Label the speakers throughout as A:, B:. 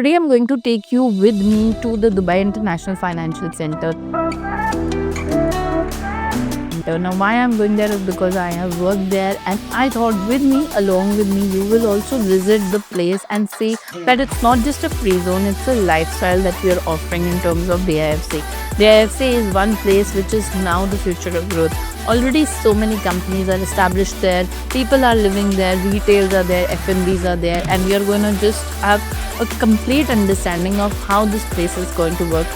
A: today I'm going to take you with me to the Dubai International Financial Center. Now, why I'm going there is because I have worked there, and I thought along with me, you will also visit the place and see that it's not just a free zone, it's a lifestyle that we are offering in terms of DIFC. DIFC is one place which is now the future of growth. Already so many companies are established there, people are living there, retails are there, F&Bs are there, and we are going to just have a complete understanding of how this place is going to work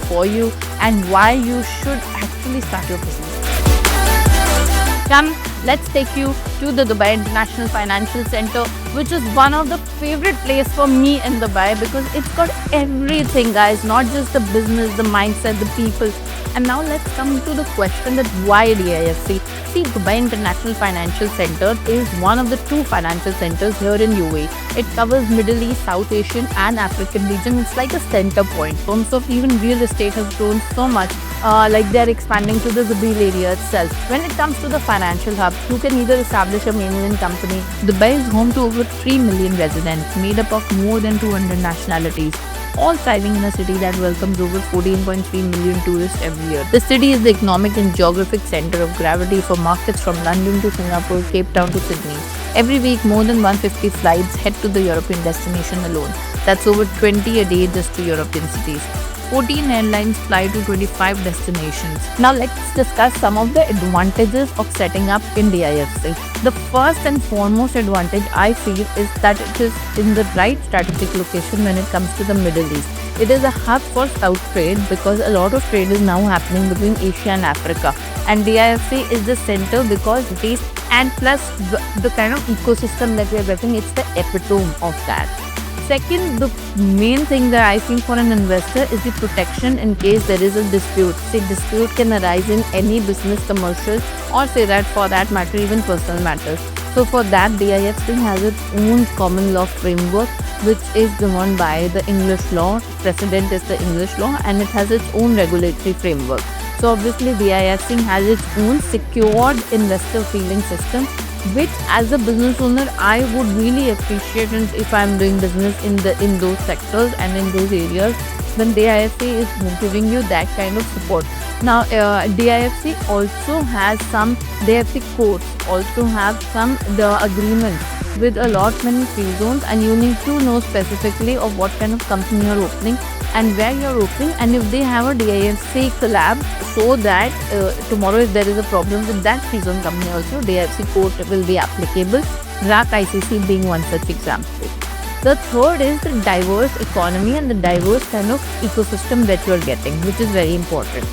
A: for you, and why you should actually start your business. Come, let's take you to the Dubai International Financial Center, which is one of the favorite place for me in Dubai because it's got everything, guys, not just the business, the mindset, the people. And now let's come to the question that why DIFC? See, Dubai International Financial Center is one of the two financial centers here in UAE. It covers Middle East, South Asian and African region. It's like a center point. In terms of even real estate has grown so much, like they're expanding to the Zabeel area itself. When it comes to the financial hub, you can either establish a mainland company. Dubai is home to over 3 million residents, made up of more than 200 nationalities, all thriving in a city that welcomes over 14.3 million tourists every year. The city is the economic and geographic center of gravity for markets from London to Singapore, Cape Town to Sydney. Every week, more than 150 flights head to the European destination alone. That's over 20 a day just to European cities. 14 airlines fly to 25 destinations. Now let's discuss some of the advantages of setting up in DIFC. The first and foremost advantage I feel is that it is in the right strategic location when it comes to the Middle East. It is a hub for South trade because a lot of trade is now happening between Asia and Africa. And DIFC is the center because it is, and plus the kind of ecosystem that we are getting, it's the epitome of that. Second, the main thing that I feel for an investor is the protection in case there is a dispute. See, dispute can arise in any business, commercial, or say that for that matter, even personal matters. So for that, DIFC has its own common law framework, which is governed by the English law. Precedent is the English law, and it has its own regulatory framework. So obviously, DIFC has its own secured investor feeling system, which as a business owner I would really appreciate if I'm doing business in those sectors and in those areas, then DIFC is giving you that kind of support. Now DIFC also has some DIFC courts also have some the agreement with a lot many free zones, and you need to know specifically of what kind of company you're opening and where you're opening, and if they have a DIFC collab, so that tomorrow if there is a problem with that free zone company also, DIFC court will be applicable, RAC ICC being one such example. The third is the diverse economy and the diverse kind of ecosystem that you are getting, which is very important.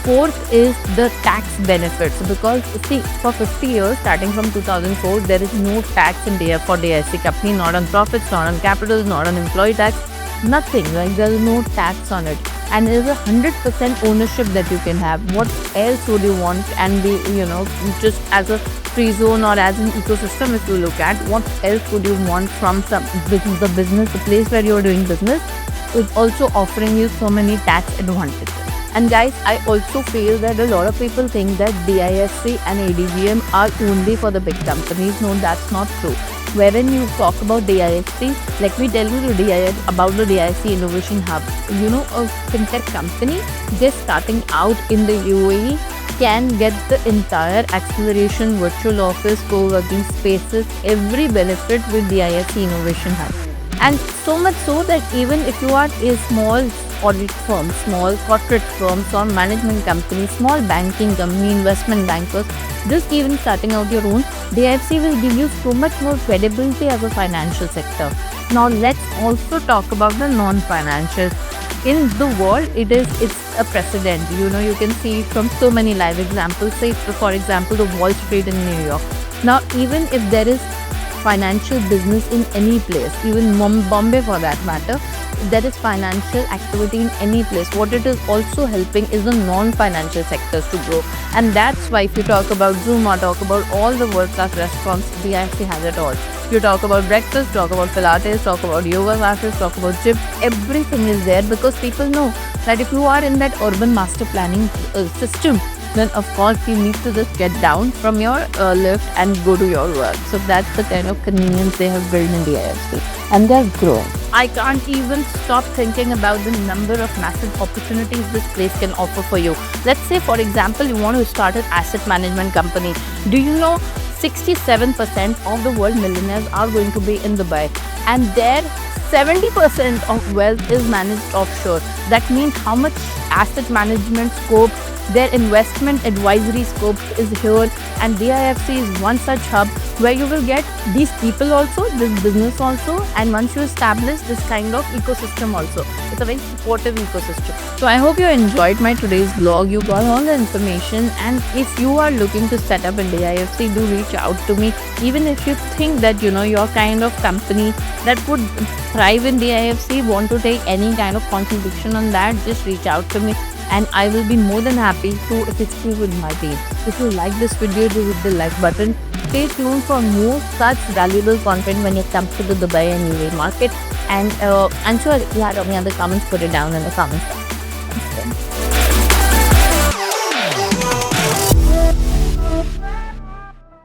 A: Fourth is the tax benefits, because see, for 50 years starting from 2004 there is no tax in for DIFC company, not on profits, not on capital, not on employee tax, nothing. Like there is no tax on it, and there is 100% ownership that you can have. What else would you want? And be, just as a free zone or as an ecosystem, if you look at what else would you want from the business, the place where you are doing business is also offering you so many tax advantages. And guys, I also feel that a lot of people think that DIFC and ADVM are only for the big companies. No, that's not true. Wherein you talk about DIFC, let me tell you about the DIFC Innovation Hub. A fintech company just starting out in the UAE can get the entire acceleration, virtual office, co-working spaces, every benefit with DIFC Innovation Hub. And so much so that even if you are a small audit firm, small corporate firms or management company, small banking company, investment bankers, just even starting out your own, DIFC will give you so much more credibility as a financial sector. Now let's also talk about the non-financial. In the world, it's a precedent. You can see it from so many live examples. Say, for example, the Wall Street in New York. Now, even if there is financial business in any place, even Bombay for that matter, there is financial activity in any place. What it is also helping is the non-financial sectors to grow. And that's why if you talk about Zoom or talk about all the world-class restaurants, DIFC has it all. You talk about breakfast, talk about Pilates, talk about yoga classes, talk about gym, everything is there, because people know that if you are in that urban master planning system, then of course you need to just get down from your lift and go to your work. So that's the kind of convenience they have built in DIFC, and they're growing. I can't even stop thinking about the number of massive opportunities this place can offer for you. Let's say, for example, you want to start an asset management company. Do you know 67% of the world millionaires are going to be in Dubai, and their 70% of wealth is managed offshore. That means how much asset management scope, their investment advisory scope is here, and DIFC is one such hub where you will get these people also, this business also, and once you establish this kind of ecosystem also. It's a very supportive ecosystem. So I hope you enjoyed my today's vlog. You got all the information, and if you are looking to set up a DIFC, do reach out to me. Even if you think that your kind of company that would thrive in DIFC, want to take any kind of contribution on that, just reach out to me, and I will be more than happy to assist you with my team. If you like this video, do hit the like button. Stay tuned for more such valuable content when it comes to the Dubai and UAE market. And I'm sure if you had any other comments, put it down in the comments section.